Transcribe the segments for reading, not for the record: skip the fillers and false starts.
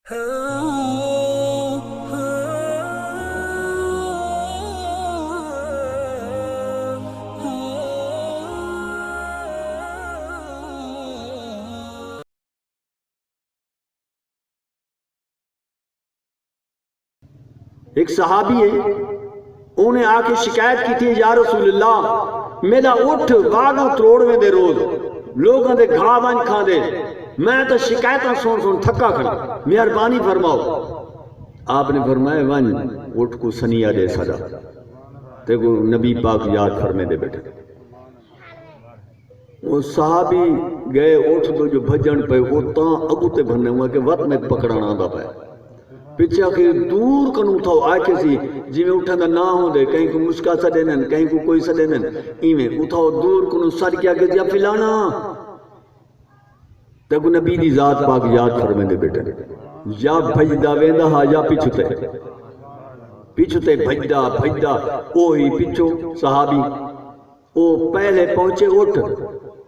ایک صحابی ہے، انہیں آ کے شکایت کی تھی، یا رسول اللہ میرا اٹھ باغاں تروڑویں دے روز لوگاں دے گھا وانج کھا دے، میں تو شکایتاں سن سن تھکا کھڑا، مہربانی فرماؤ۔ آپ نے فرمایا ون اٹھ کو سنیا دے سدا تے کو نبی پاک یاد فرمے دے بیٹھے۔ وہ صحابی گئے اٹھ تو جو بھجن پہ وہ تاں اگو تے بھنے ہوا کہ وقت میں پکڑانا دا پہ پیچھے آخر دور کنو تھا آئے کے سی جی میں اٹھا دا نہ ہوں دے، کہیں کو مشکا سڑے نن، کہیں کو کوئی سڑے نن، ایمیں اٹھاؤ دور کنو سڑ کیا کہ جا فلانا تاکو نبی دی ذات پاک یاد فرمے دے بیٹے، یا بھجدہ ویندہ ہا یا پیچھو تے بھجدہ اوہی پیچھو صحابی او پہلے پہنچے اٹھ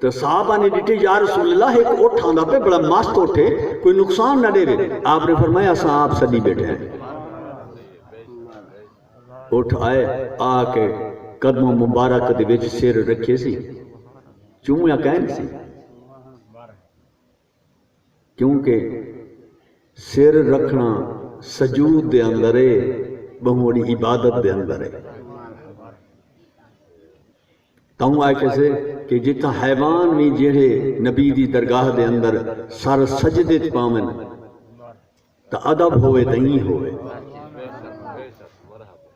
تو صحابہ نے ڈٹے، یا رسول اللہ ایک اٹھ آندہ پہ بڑا مست اٹھے کوئی نقصان نہ دے دے۔ آپ نے فرمایا صاحب صدی بیٹھے ہیں۔ اٹھ آئے آ کے قدم مبارک دے وچ سر رکھے سی، چومیا کہن سی، کیونکہ سر رکھنا سجود دے اندر ہے، بہوڑی عبادت دے اندر ہے۔ تاؤں آئے کیسے کہ جتا حیوان بھی جہے نبی دی درگاہ دے اندر سر سجدے پامن تا ادب ہوئے تا این ہوئے،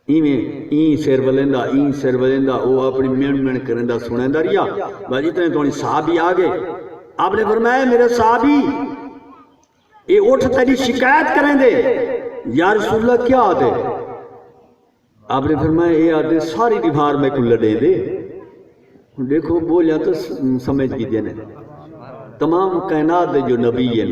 این سیر ولندہ او اپنی مین کرندہ سنندہ ریا۔ بس اتنے تو صحابی آگے، آپ نے فرمایا میرے صحابی یہ اٹھ تیری شکایت کریں دے، یا رسول اللہ کیا آدھے؟ آپ نے فرمایا یہ آدھے ساری دیوار میں کو لڑے دے۔ دیکھو بولیا تو سمجھ بھی دینے، تمام کائنات دے جو نبی ہیں،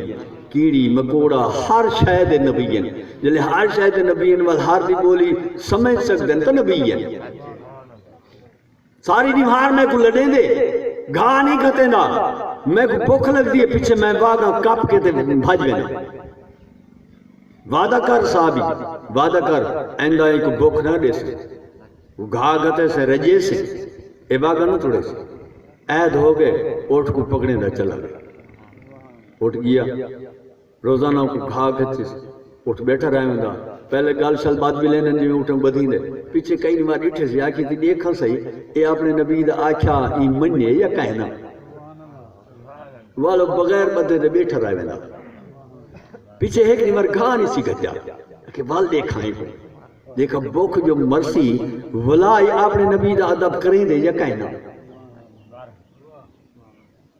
کیڑی مکوڑا ہر شاید نبی ہیں، جلے ہر شاید نبی ہیں وال ہر دی بولی سمجھ سکتے ہیں تو نبی ہیں۔ ساری دیوار میں کو لڑے دے، گھا نہیں کھتے نا، میں کو بھوک لگ دی ہے پیچھے میں واگا کپ کے تے بھاج گئے۔ وعدہ کر صحابی، وعدہ کر ایندہ ایک بھوک نہ دے سے، وہ گھا گھتے سے رجے سے اے باغا نہ تھوڑے سے عید ہو گئے، اٹھ کو پکڑنے دا چلا گئے، اٹھ گیا روزانہ کو کھا گھتے سے اٹھ بیٹھا رہے ہوں دا، پہلے گال شل بات بھی لینے جو اٹھیں بدھی دے، پیچھے کئی نمار اٹھے سے آکھی تھی دیکھا صحیح اے اپنے نبی دا آکھا ایمان ہے یا کہنا والو بغیر بدھے دے بیٹھا رہے ہوں دا، پیچھے ایک نمار گھا نہیں سی گھٹیا کہ وال دیکھائیں کوئی دیکھا بوک جو مرسی ولائی آپ نے نبی دا عدب کریں دے یا کہنا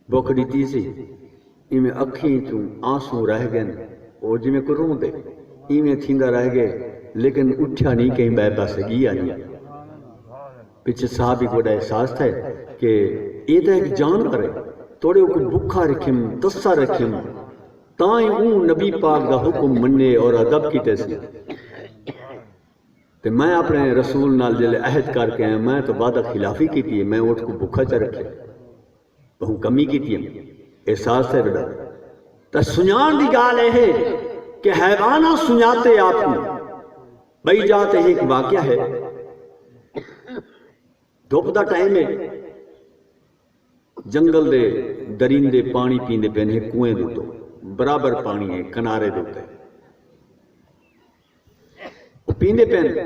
بوک دیتی سی ایمیں اکھیں تو آنسوں رہ گئے اور جی میں کو رون دے ایمیں تھیندہ رہ گئے لیکن اٹھا نہیں کہیں بے پاس گیا نہیں۔ پیچھے صحابی کو دا احساس تھا کہ یہ تو ایک جانور ہے، توڑے کو بکھا رکھیں تسا رکھیں تائیں اون نبی پاک دا حکم مننے اور عدب کی تیسی تو میں اپنے رسول نال جلے عہد کر کے ہیں، میں تو وعدہ خلافی کی تھی، میں اٹھ کو بھکھا چا رکھے بہوں کمی کی تھی، احساس ہے بڑا تا سنیان دی گالے ہے کہ حیوانہ سنیاتے آپ کو بھئی جاتے ہیں ایک واقعہ ہے، دھوپ دا ٹائم ہے، جنگل دے درندے پانی پیندے پہنے کنویں دوتو برابر پانی ہے کنارے دوتے پیندے پہنے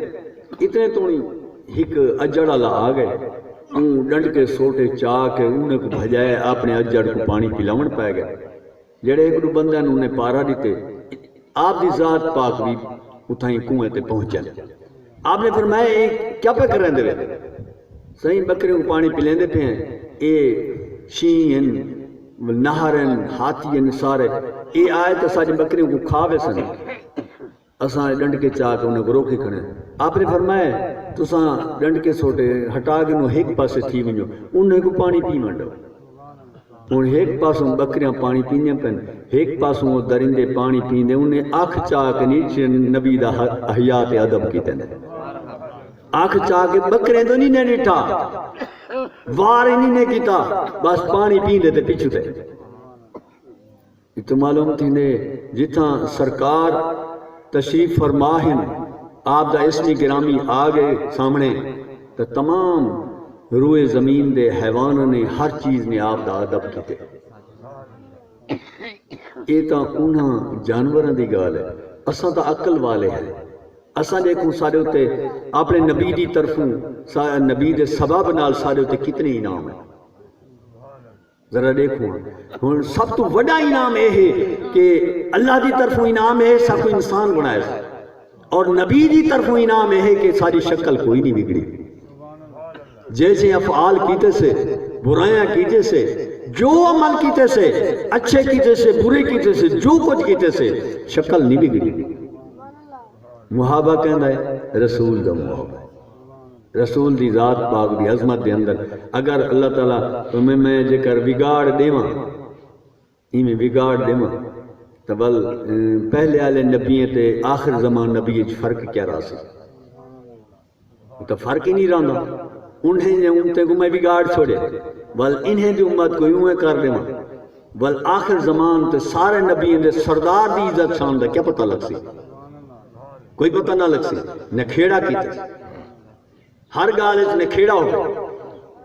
اتنے تو نہیں ایک اجڑ اللہ آ گئے، ڈنڈ کے سوٹے چاہ کے انہیں کو بھجائے اپنے اجڑ کو پانی پلاون پائے گئے، جڑے ایک دو بندے انہیں پارا دیتے، آپ دی ذات پاک بھی اتھائیں کنویں تے پہنچ جائے۔ آپ نے فرمایا ایک کیا پہ کر رہے ہیں؟ صحیح بکریوں کو پانی پلیں دے پہ ہیں، اے شین نہرن ہاتھین سارے اے آئے تو ساج بکریوں کو کھاوے سن، اساں ڈنڈ کے چاہ کے انہیں گروہ کی کھڑے۔ آپ نے فرمایا تو ساں ڈنڈ کے سوٹے ہٹا کے انہوں ایک پاسے تھی ونجو انہیں کو پانی پی منڈو، انہیں ایک پاسوں بکریاں پانی پینے پہن، ایک پاسوں درندے پانی پینے، انہیں آنکھ چاہ کے نیچے نبی دا حیات عدب کی تینے آنکھ چاہ کے بکریں تو نہیں نیٹھا وار نہیں نے کیتا بس پانی پیندے تے پیچھو تے تو معلوم تھی نے جتھاں سرکار تشریف فرما ہیں آپ دا اسمی گرامی آ گئے سامنے تو تمام روئے زمین دے حیوانوں نے ہر چیز نے آپ دا ادب کیتے. یہ تو انہاں جانوراں دی گال ہے. اساں تو عقل والے ہیں. اساں دیکھوں سارے ہوتے اپنے نبی دی طرفوں نبی دے سبب نال سارے ہوتے کتنے انعام ہیں. ذرا دیکھو ہن سب تو بڑا انعام یہ ہے کہ اللہ دی طرفوں انعام ہے سب کو انسان بنائے اور نبی دی طرفوں انعام ہے کہ ساری شکل کوئی نہیں بگڑی. جیسے افعال کیتے سے برائیاں کیتے سے جو عمل کیتے سے اچھے کیتے سے برے کیتے سے جو کچھ کیتے سے شکل نہیں بگڑی. محابہ کہنا ہے رسول دا محابہ رسول دی ذات پاک دی عظمت دے اندر اگر اللہ تعالیٰ میں جکر بگاڑ دیواں ایمیں بگاڑ دیواں تو بل پہلے آلے نبییں تے آخر زمان نبی فرق کیا رہا سی تو فرق ہی نہیں رہا. انہیں نے امتے کو میں بگاڑ چھوڑے بل انہیں دی امت کو یوں کر دے بل آخر زمان تے سارے نبیوں دے سردار دی عزت شان دا کیا پتہ لگ سی کوئی پتہ نہ لگ سی. نکھیڑا کیتے ہر گال اس نکھیڑا ہو گئے.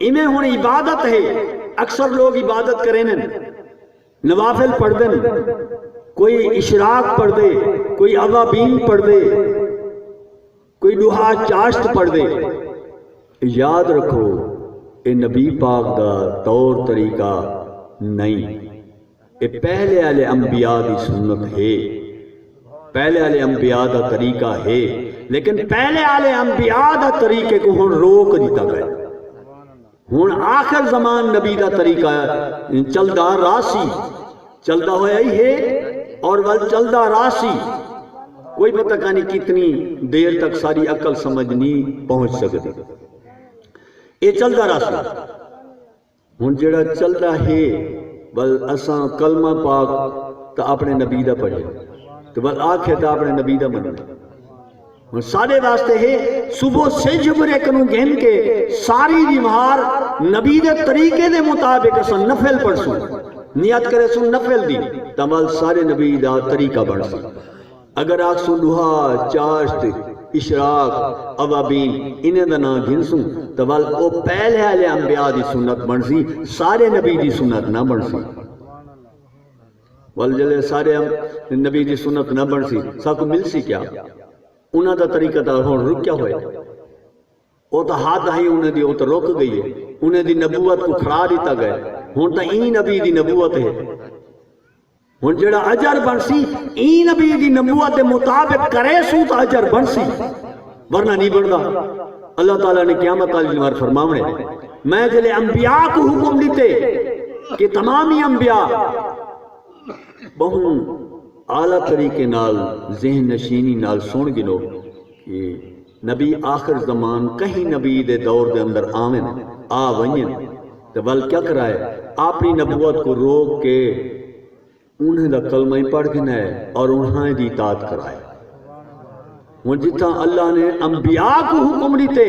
انہیں ہون عبادت ہے. اکثر لوگ عبادت کریں نوافل پڑھ دیں کوئی اشراق پڑھ دے کوئی اوابین پڑھ دے کوئی دوہا چاشت پڑھ دے. یاد رکھو اے نبی پاک دا طور طریقہ نہیں. اے پہلے والے انبیاء دی سنت ہے پہلے والے انبیاء دا طریقہ ہے لیکن پہلے والے انبیاء دا طریقے کو ہن روک دیتا گیا. ہن آخر زمان نبی دا طریقہ چلدا راسی چلدا ہویا ہی ہے اور ول چلدا راسی کوئی پتہ نہیں کتنی دیر تک ساری عقل سمجھ نہیں پہنچ سکتی. یہ چلدا راسی ہن جڑا چلدا ہے بل اساں کلمہ پاک تا اپنے نبی دا پڑھے تو بل آکھے تا اپنے نبی دا مننے سارے واسطے ہے صبح سے جبرے کنو گھن کے ساری دیمہار نبی دے طریقے دے مطابق اساں نفل پڑھ سوں نیت کرے سوں نفل دی تمال سارے نبی دا طریقہ بڑھ سوں. اگر آکھ سوں دوہا چاشت اشراق اوابین انہیں دا نا گھن سوں تمال او پہلے والے انبیاء دی سنت بن سی سارے نبی دی سنت نہ بن سی. والجلے سارے نبی دی سنت نہ بن سی سب کو مل سی کیا انہاں دا طریقہ دا ہون رک کیا ہوئے او تا ہاتھ آئی انہیں دی او تا رک گئی ہے انہیں دی نبوت کو کھڑا دیتا گئے ہون تا این نبی دی نبوت ہے ہون جڑا اجر بن سی این نبی دی نبوت دے مطابق کرے سو تا اجر بن سی ورنہ نہیں بڑھدا. اللہ تعالیٰ نے قیامت علی جمار فرماونے میں جلے انبیاء کو حکم دیتے کہ تمامی انبیاء بہن اعلیٰ طریقے نال ذہن نشینی نال سن گنو کہ نبی آخر زمان کہیں نبی دے دور دے اندر آمن آ ونین تو بل کیا کرائے اپنی نبوت کو روک کے انہیں دا کلمہ پڑھ گنا ہے اور انہیں دی اطاعت کرائے. وہ جتنا اللہ نے انبیاء کو حکم دیتے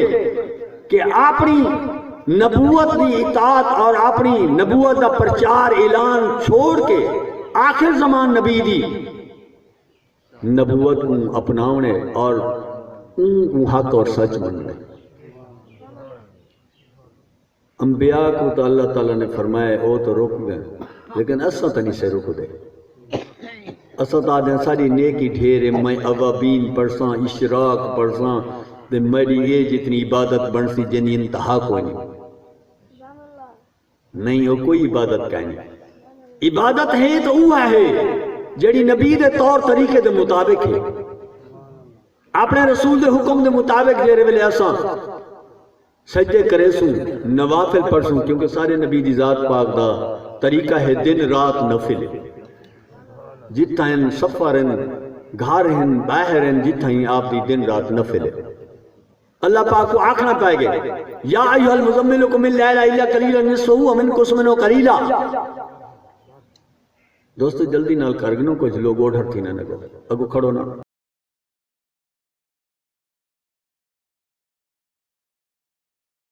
کہ اپنی نبوت دی اطاعت اور اپنی نبوت دا پرچار اعلان چھوڑ کے آخر زمان نبی دی نبوت کو اپناونے اور ان کو حق اور سچ مننے. انبیاء کو تو اللہ تعالیٰ نے فرمائے او تو رک گئے لیکن اساں تنی سے رک دے اساں تا دیں ساری نیکی ڈھیرے میں اوابین پڑھساں اشراق پڑھساں دے میری یہ جتنی عبادت بنسی جنی انتہا کوئی نہیں ہو کوئی عبادت کہیں عبادت ہے تو وہ ہے جڑی نبی دے طور طریقے دے مطابق ہے اپنے رسول دے حکم دے مطابق جیرے ویلے اساں سجدے کرے سوں نوافل پڑھ سوں کیونکہ سارے نبی دی ذات پاک دا طریقہ ہے دن رات نفل جتھا ہیں سفر ہیں گھار ہیں باہر ہیں جتھا ہیں آپ دی دن رات نفل ہے. اللہ پاک کو آکھنا پائے گے یا ایوہ المزمل کم اللیل الا قلیلا نصفہ ومنکم منہ قلیلا. دوستو جلدی نال کرگنوں کچھ لوگ اوڑھر تھی نہ نگو اگو کھڑو نہ